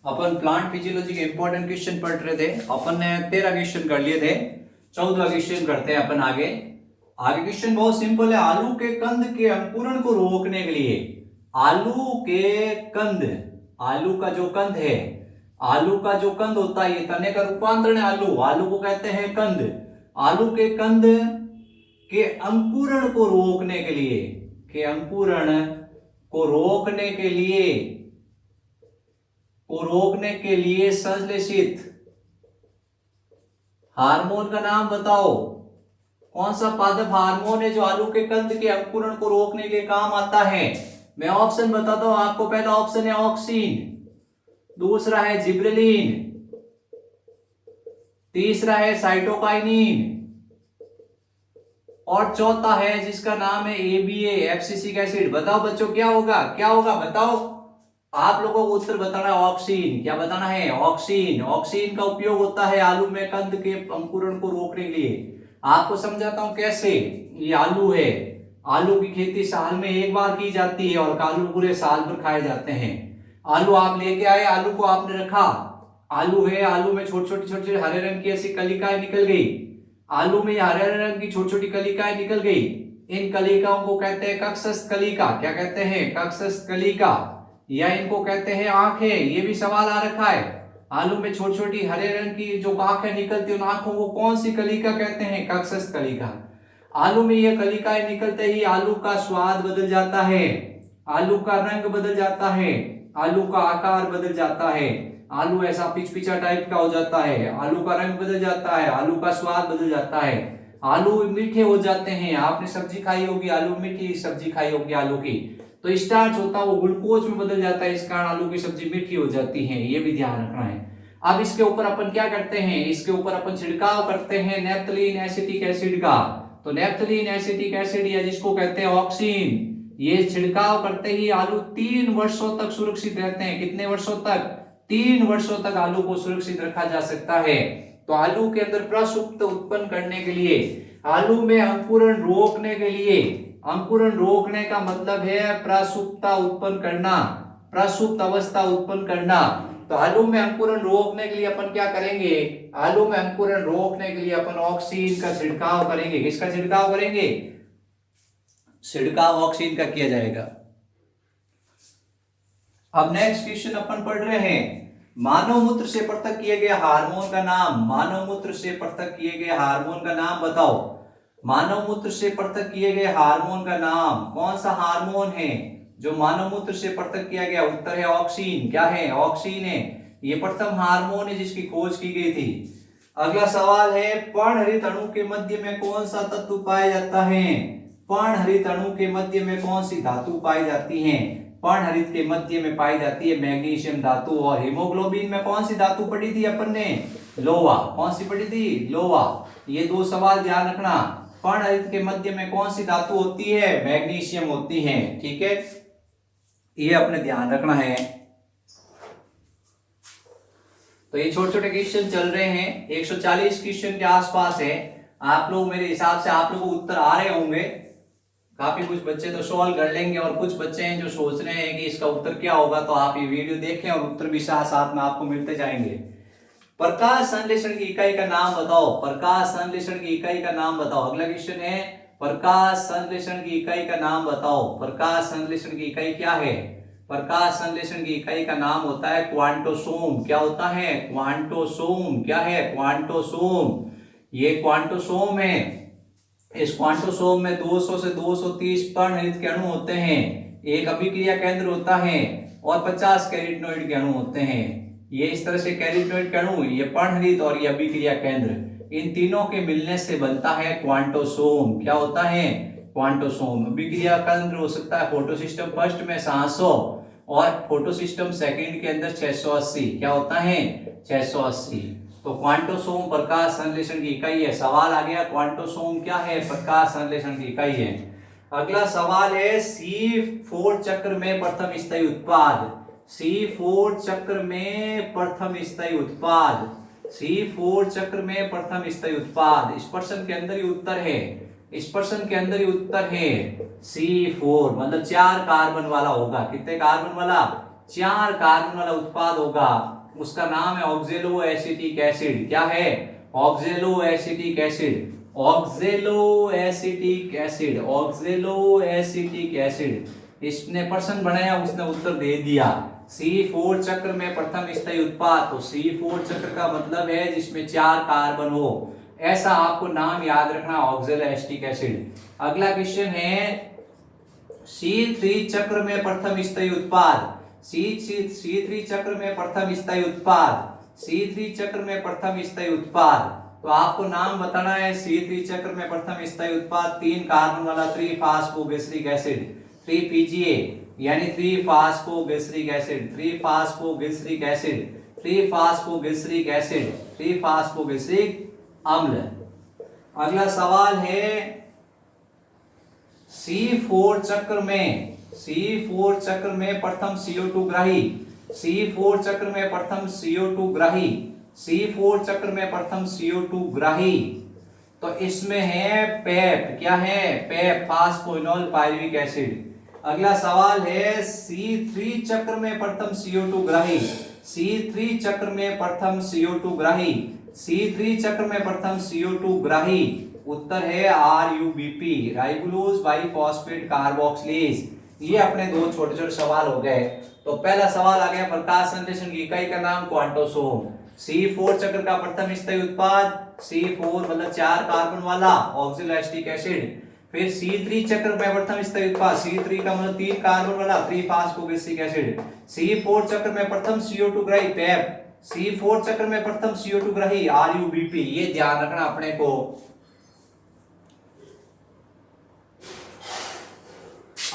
अपन plant physiology के important question पढ़ रहे थे। अपन ने 13 क्वेश्चन कर लिए थे, 14 क्वेश्चन करते हैं अपन आगे। आगे क्वेश्चन बहुत सिंपल है। आलू के कंद के अंकुरण को रोकने के लिए आलू के कंद, आलू का जो कंद है, आलू का जो कंद होता है, ये तने का रूपांतरण है आलू, आलू को कहते हैं कंद। आलू के कंद के अंकुरण को रोकने के लिए, के अंकुरण को रोकने के लिए, संश्लेषित हार्मोन का नाम बताओ। कौन सा पादप हार्मोन है जो आलू के कंद के अंकुरण को रोकने के काम आता है? मैं ऑप्शन बताता हूं आपको। पहला ऑप्शन है ऑक्सीन, दूसरा है जिब्रेलिन, तीसरा है साइटोकाइनिन और चौथा है जिसका नाम है एबीए, एब्सिसिक एसिड। बताओ बच्चों क्या होगा, क्या होगा बताओ। आप लोगों को उत्तर बताना है ऑक्सीन। क्या बताना है? ऑक्सीन। ऑक्सीन का उपयोग होता है आलू में कंद के अंकुरण को रोकने के लिए। आपको समझाता हूं कैसे। ये आलू है, आलू की खेती साल में एक बार की जाती है और आलू पूरे साल भर खाए जाते हैं। आलू आप लेके आए, आलू को आपने रखा, आलू है, आलू में छोटी छोटी हरे रंग की ऐसी कलिकाएं निकल गई, आलू में हरे रंग की छोटी छोटी कलिकाएं निकल गई। इन कलिकाओं को कहते हैं कक्षस्थ कलिका। क्या कहते हैं? कक्षस्थ कलिका। या इनको कहते हैं आंखें। ये भी सवाल आ रखा है। आलू में छोटी छोटी हरे रंग की जो आंखें निकलती है, उन आंखों को कौन सी कलिका कहते हैं? कक्षस्थ कलिका। आलू में ये कलिकाएं निकलते ही आलू का स्वाद बदल जाता है, आलू का रंग बदल जाता है, आलू का आकार बदल जाता है, आलू ऐसा पिचपिचा टाइप का हो जाता है, आलू का रंग बदल जाता है, आलू का स्वाद बदल जाता है, आलू मीठे हो जाते हैं। आपने सब्जी खाई होगी, आलू मीठी सब्जी खाई होगी आलू की, तो स्टार्च होता है वो ग्लूकोज में बदल जाता है, इस कारण आलू की सब्जी मीठी हो जाती है। ये भी ध्यान रखना है। अब इसके ऊपर अपन क्या करते हैं? इसके ऊपर अपन छिड़काव करते हैं नैप्थलीन एसिटिक एसिड का। तो नैप्थलीन एसिटिक एसिड या जिसको कहते हैं ऑक्सीन, ये छिड़काव करते ही आलू 3 वर्षों तक सुरक्षित रहते हैं। कितने वर्षों तक? 3 वर्षों तक आलू को सुरक्षित रखा जा सकता है। तो आलू के अंदर प्रसुप्त उत्पन्न करने के लिए, आलू में अंकुरण रोकने के लिए, अंकुरण रोकने का मतलब है प्रसुप्ता उत्पन्न करना, प्रसुप्त अवस्था उत्पन्न करना। तो आलू में अंकुरण रोकने के लिए अपन क्या करेंगे? आलू में अंकुरण रोकने के लिए अपन ऑक्सीन का छिड़काव करेंगे। किसका छिड़काव करेंगे? छिड़काव ऑक्सीन का किया जाएगा। अब नेक्स्ट क्वेश्चन अपन पढ़ रहे हैं। मानव मूत्र से पृथक किए गए हार्मोन का नाम, मानव मूत्र से पृथक किए गए हार्मोन का नाम बताओ। मानव मूत्र से पृथक किए गए हार्मोन का नाम, कौन सा हार्मोन है जो मानव मूत्र से पृथक किया गया? उत्तर है ऑक्सीन। क्या है? ऑक्सीन है। ये प्रथम हार्मोन है जिसकी खोज की गई थी। अगला सवाल है, पर्णहरित अणु के मध्य में कौन सा तत्व पाया जाता है? पर्णहरित अणु के मध्य में कौन सी धातु पाई जाती है? पर्णहरित के मध्य में पाई जाती है मैग्नीशियम धातु। और हीमोग्लोबिन में कौन सी धातु पढ़ी थी अपन ने? लोहा। कौन सी पढ़ी थी? लोहा। ये दो सवाल ध्यान रखना। पर्णहरित के मध्य में कौन सी धातु होती है? मैग्नीशियम होती है। ठीक है, ये अपने ध्यान रखना है। तो ये छोटे छोटे क्वेश्चन चल रहे हैं, 140 क्वेश्चन के आसपास है। आप लोग मेरे हिसाब से आप लोगों को उत्तर आ रहे होंगे। काफी कुछ बच्चे तो सॉल्व कर लेंगे और कुछ बच्चे हैं जो सोच रहे हैं कि इसका उत्तर क्या होगा। तो आप ये वीडियो देखें और उत्तर भी साथ साथ में आपको मिलते जाएंगे। प्रकाश संश्लेषण की इकाई का नाम बताओ। प्रकाश संश्लेषण की इकाई का नाम बताओ। अगला क्वेश्चन है, प्रकाश संश्लेषण की इकाई का नाम बताओ। प्रकाश संश्लेषण की इकाई क्या है? प्रकाश संश्लेषण की इकाई का नाम होता है क्वांटोसोम। क्या होता है? क्वांटोसोम। क्या है? क्वांटोसोम। ये क्वांटोसोम है। इस क्वांटोसोम में 200 से 230 पर्णहरित के अणु होते हैं, एक अभिक्रिया केंद्र होता है और 50 कैरोटीनॉइड के अणु होते हैं। ये इस तरह से कैरोटीनॉइड के अणु, ये पर्णहरित और ये अभिक्रिया केंद्र, इन तीनों के मिलने से बनता है क्वांटोसोम। क्या होता है? क्वांटोसोम। अभिक्रिया केंद्र हो सकता है फोटोसिस्टम फर्स्ट में 700 और फोटोसिस्टम सेकंड के अंदर 680। क्या होता है? 680। तो क्वांटोसोम प्रकाश संश्लेषण की इकाई है। सवाल आ गया, क्वांटोसोम क्या है? प्रकाश संश्लेषण की इकाई है। अगला सवाल है, C4 चक्र में प्रथम स्थायी उत्पाद। C4 चक्र में प्रथम स्थायी उत्पाद। C4 चक्र में प्रथम स्थायी उत्पाद। इस प्रश्न के अंदर ही उत्तर है। इस प्रश्न के अंदर ही उत्तर है C4, मतलब 4 कार्बन वाला होगा। कितने कार्बन वाला? 4 कार्बन वाला उत्पाद होगा उसका नाम है ऑक्जेलो एसिटिक एसिड। क्या है? ऑक्जेलो acetic acid. ऑक्जेलो acetic acid, ऑक्जेलो acetic acid. इसने प्रश्न बनाया, उसने उत्तर दे दिया। C4 चक्र में प्रथम स्थायी उत्पाद, तो C4 चक्र का मतलब है जिसमें 4 कार्बन हो, ऐसा आपको नाम याद रखना, ऑक्जेलो एसिटिक एसिड। अगला क्वेश्चन है C3 चक्र में प्रथम स्थायी उत्पाद, C3 चक्र में प्रथम स्थायी उत्पाद, C3 चक्र में प्रथम स्थायी उत्पाद, तो आपको नाम बताना है। C3 चक्र में प्रथम स्थायी उत्पाद 3 कार्बन वाला 3-फास्फोग्लिसरिक एसिड, 3PGA यानी 3-फास्फोग्लिसरिक एसिड, 3-फास्फोग्लिसरिक एसिड, 3-फास्फोग्लिसरिक एसिड, 3-फास्फोग्लिसरिक अम्ल। अगला सवाल है C4 चक्र में, C4 चक्र में प्रथम CO2 ग्राही, C4 चक्र में प्रथम CO2 ग्राही, C4 चक्र में प्रथम CO2 ग्राही, तो इसमें है पेप। क्या है? पेप, फास्फोइनोल पायरुविक एसिड। अगला सवाल है C3 चक्र में प्रथम CO2 ग्राही, C3 चक्र में प्रथम CO2 ग्राही, C3 चक्र में प्रथम CO2 ग्राही, उत्तर है RUBP, राइबोलोज बाइफॉस्फेट कार्बोक्सिलेज। ये अपने दो छोटे छोटे सवाल हो गए। तो पहला सवाल आ गया प्रकाश संश्लेषण की इकाई का नाम क्वांटोसोम। C4 चक्र का प्रथम स्थायी उत्पाद, C4 मतलब 4 कार्बन वाला ऑक्जेलो एसिटिक एसिड। फिर C3 चक्र में प्रथम स्थायी उत्पाद, C3 का मतलब 3 कार्बन वाला 3-फास्फोग्लिसरिक एसिड। C4 चक्र में प्रथम CO2 ग्राही पेप, C4 चक्र में प्रथम CO2 ग्राही RUBP। ये ध्यान रखना अपने को।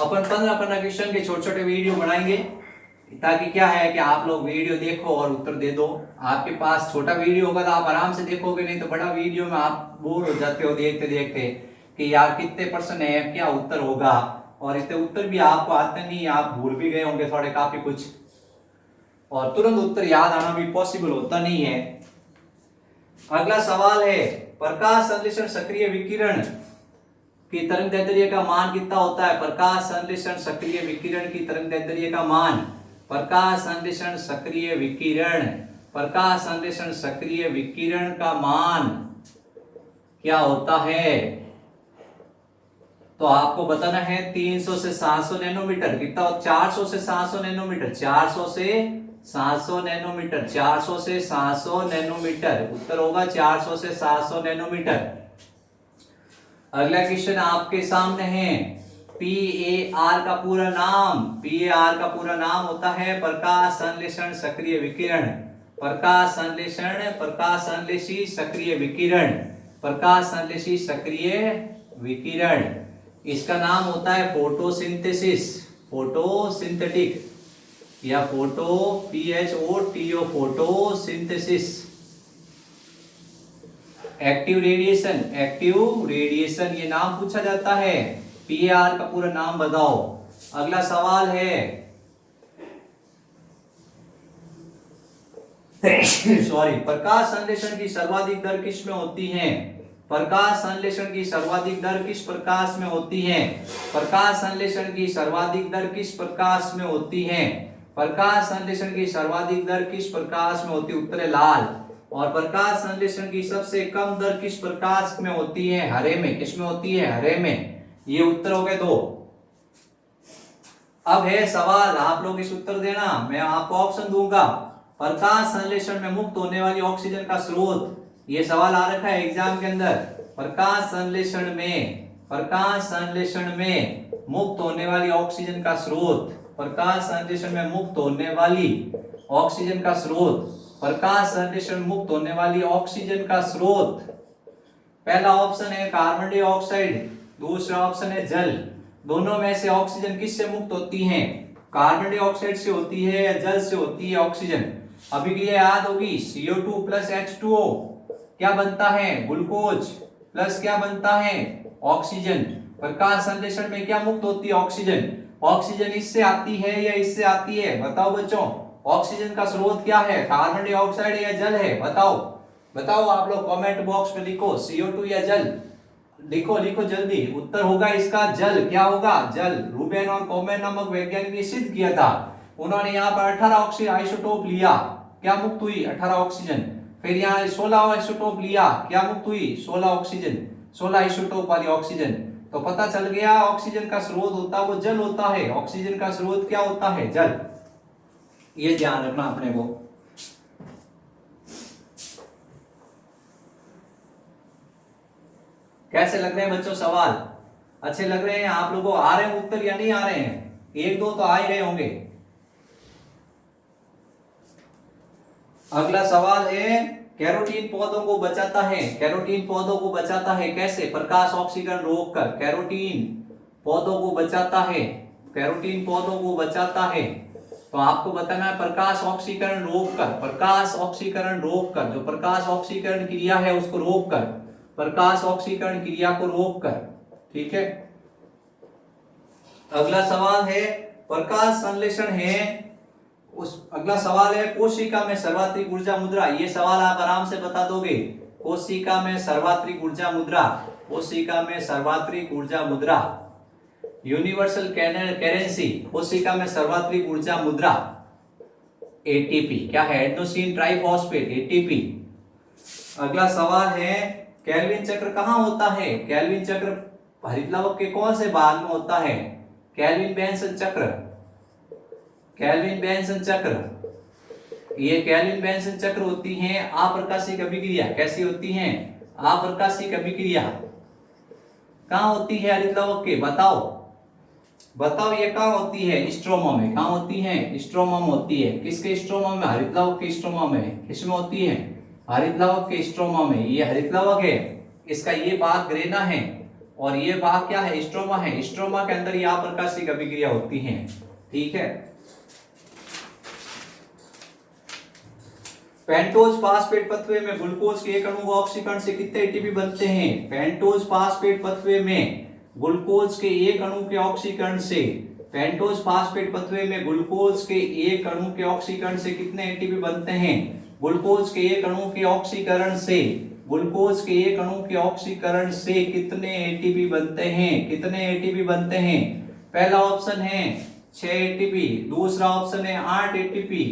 अपन 15 क्वेश्चन के छोटे छोटे वीडियो बनाएंगे, ताकि क्या है कि आप लोग वीडियो देखो और उत्तर दे दो। आपके पास छोटा वीडियो होगा तो आप आराम से देखोगे, नहीं तो बड़ा वीडियो में आप बोर हो जाते हो देखते देखते कि यार कितने प्रश्न है, क्या उत्तर होगा, और इतने उत्तर भी आपको आते नहीं, आप भूल भी गए होंगे थोड़े काफी कुछ, और तुरंत उत्तर याद आना भी पॉसिबल होता नहीं है। अगला सवाल है प्रकाश संश्लेषण सक्रिय विकिरण की तरंगदैर्ध्य का मान कितना होता है? प्रकाश संश्लेषण सक्रिय विकिरण की तरंगदैर्ध्य का मान, प्रकाश संश्लेषण सक्रिय विकिरण, प्रकाश संश्लेषण सक्रिय विकिरण का मान क्या होता है? तो आपको बताना है 300 से 700 नैनोमीटर। कितना? 400 से 700 नैनोमीटर, 400 से 700 नैनोमीटर, 400 से 700 नैनोमीटर, उत्तर होगा 400 से 700 नैनोमीटर। अगला क्वेश्चन आपके सामने है PAR का पूरा नाम, PAR का पूरा नाम होता है प्रकाश संश्लेषण सक्रिय विकिरण, प्रकाश संश्लेषण, प्रकाश संश्लेषी सक्रिय विकिरण, प्रकाश संश्लेषी सक्रिय विकिरण। इसका नाम होता है फोटोसिंथेसिस, फोटोसिंथेटिक या PHOTO, photosynthesis. Active radiation, active radiation ये नाम पूछा जाता है। PAR का पूरा नाम बताओ। अगला सवाल है सॉरी, प्रकाश संश्लेषण की सर्वाधिक दर किस में होती है? प्रकाश संश्लेषण की सर्वाधिक दर किस प्रकाश में होती है? प्रकाश संश्लेषण की सर्वाधिक दर किस प्रकाश में होती है? प्रकाश संश्लेषण की सर्वाधिक दर किस प्रकाश में होती है? उत्तर है लाल। और प्रकाश संश्लेषण की सबसे कम दर किस प्रकाश में होती है? हरे में। किस में होती है? हरे में। ये उत्तर हो गए 2। अब है सवाल, आप लोग इस उत्तर देना, मैं आपको ऑप्शन दूंगा। प्रकाश संश्लेषण में मुक्त होने वाली ऑक्सीजन का स्रोत, ये सवाल आ रखा है एग्जाम के अंदर। प्रकाश संश्लेषण में मुक्त होने वाली ऑक्सीजन का स्रोत, प्रकाश संश्लेषण में मुक्त होने वाली ऑक्सीजन का स्रोत, प्रकाश संश्लेषण मुक्त होने वाली ऑक्सीजन का स्रोत। पहला ऑप्शन है कार्बन डाइऑक्साइड, दूसरा ऑप्शन है जल। दोनों में से ऑक्सीजन किससे मुक्त होती है? कार्बन डाइऑक्साइड से होती है या जल से होती है ऑक्सीजन? अभी के लिए याद होगी, CO2 प्लस H2O क्या बनता है? ग्लूकोज प्लस क्या बनता है? ऑक्सीजन। प्रकाश संश्लेषण में क्या मुक्त होती है? ऑक्सीजन। ऑक्सीजन इससे आती है या इससे आती है? बताओ बच्चों, ऑक्सीजन का स्रोत क्या है? कार्बन डाइऑक्साइड या जल है? बताओ बताओ, आप लोग कमेंट बॉक्स में लिखो, CO2 या जल। लिखो लिखो जल्दी, उत्तर होगा इसका जल। क्या होगा? जल। रूबेन और कोमेन नामक वैज्ञानिक ने सिद्ध किया था उन्होंने यहाँ पर 18 ऑक्सीजन आइसोटोप लिया, क्या मुक्त हुई 18 ऑक्सीजन। फिर यहाँ 16 आइसोटोप लिया, क्या मुक्त हुई 16 ऑक्सीजन, 16 आइसोटोप वाली ऑक्सीजन। तो पता चल गया ऑक्सीजन का स्रोत होता है वो जल होता है, ऑक्सीजन का स्रोत क्या होता है, जल। ये ध्यान रखना अपने को। कैसे लग रहे हैं बच्चों सवाल, अच्छे लग रहे हैं आप लोगों को, आ रहे हैं उत्तर या नहीं आ रहे हैं, एक दो तो आ ही रहे होंगे। अगला सवाल है, कैरोटीन पौधों को बचाता है, कैरोटीन पौधों को बचाता है कैसे, प्रकाश ऑक्सीकरण रोककर। कैरोटीन पौधों को बचाता है, कैरोटीन पौधों को बचाता है, तो आपको बताना है प्रकाश ऑक्सीकरण रोककर, प्रकाश ऑक्सीकरण रोककर, जो प्रकाश ऑक्सीकरण क्रिया है उसको रोककर, प्रकाश ऑक्सीकरण क्रिया को रोककर, ठीक है। अगला सवाल है, प्रकाश संश्लेषण है उस, अगला सवाल है कोशिका में सर्वात्रिक ऊर्जा मुद्रा। ये सवाल आप आराम से बता दोगे, कोशिका में सर्वात्रिक ऊर्जा मुद्रा, कोशिका में सर्वात्रिक ऊर्जा मुद्रा, यूनिवर्सल करेंसी, कोशिका में सर्वात्रिक ऊर्जा मुद्रा, एटीपी, क्या है, एडेनोसिन ट्राइफॉस्फेट, एटीपी। अगला सवाल है, केल्विन चक्र कहां होता है, केल्विन चक्र हरितलवक के कौन से भाग में होता है, केल्विन बेंसन चक्र, केल्विन बेंसन चक्र। ये केल्विन बेंसन चक्र होती हैं अप्रकाशिक अभिक्रिया, कैसी होती हैं, अप्रकाशिक अभिक्रिया। कहां होती है हरितलवक के, बताओ बताओ, ये कहां होती है, स्ट्रोमा में, कहां होती है, स्ट्रोमा में होती है। किसके स्ट्रोमा में, हरितलवक के स्ट्रोमा में। किसमें होती है, हरितलवक के स्ट्रोमा में। ये हरितलवक है, इसका ये भाग ग्रेना है और ये भाग क्या है, स्ट्रोमा है। स्ट्रोमा के अंदर ये अप्रकाशिक अभिक्रिया होती है, ठीक है। पेंटोज फास्फेट पथवे में ग्लूकोज के एक अणु को ऑक्सीकरण से कितने एटीपी बनते हैं, पेंटोज फास्फेट पथवे में ग्लूकोज के एक अणु के ऑक्सीकरण से, पेंटोज फास्फेट पथवे में ग्लूकोज के एक अणु के ऑक्सीकरण से कितने एटीपी बनते हैं, ग्लूकोज के एक अणु के ऑक्सीकरण से, ग्लूकोज के एक अणु के ऑक्सीकरण से कितने एटीपी बनते हैं, कितने एटीपी बनते हैं। पहला ऑप्शन है 6 एटीपी, दूसरा ऑप्शन है 8 एटीपी,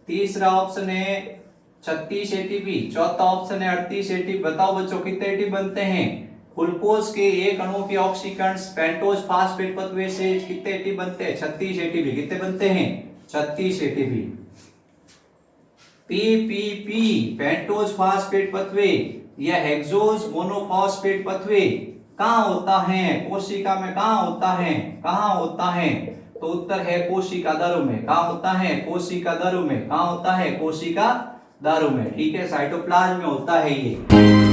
तीसरा ऑप्शन है 36 एटीपी, चौथा ऑप्शन है 38 एटीपी। बताओ बच्चों कितने एटीपी बनते हैं, ग्लूकोज के एक अणु के ऑक्सीकरण पेंटोज फास्फेट पथवे से कितने एटीपी बनते हैं, 36 एटीपी। कितने बनते हैं, 36 एटीपी। पीपीपी पेंटोज फास्फेट पथवे, यह हेक्सोज मोनोफॉस्फेट पथवे कहां होता है, कोशिका में कहां होता है, कहां होता है, तो उत्तर है कोशिका दारों में। कहां होता है, कोशिका दारों में। कहां होता है, कोशिका दारों में, ठीक है, साइटोप्लाज्म में होता है ये।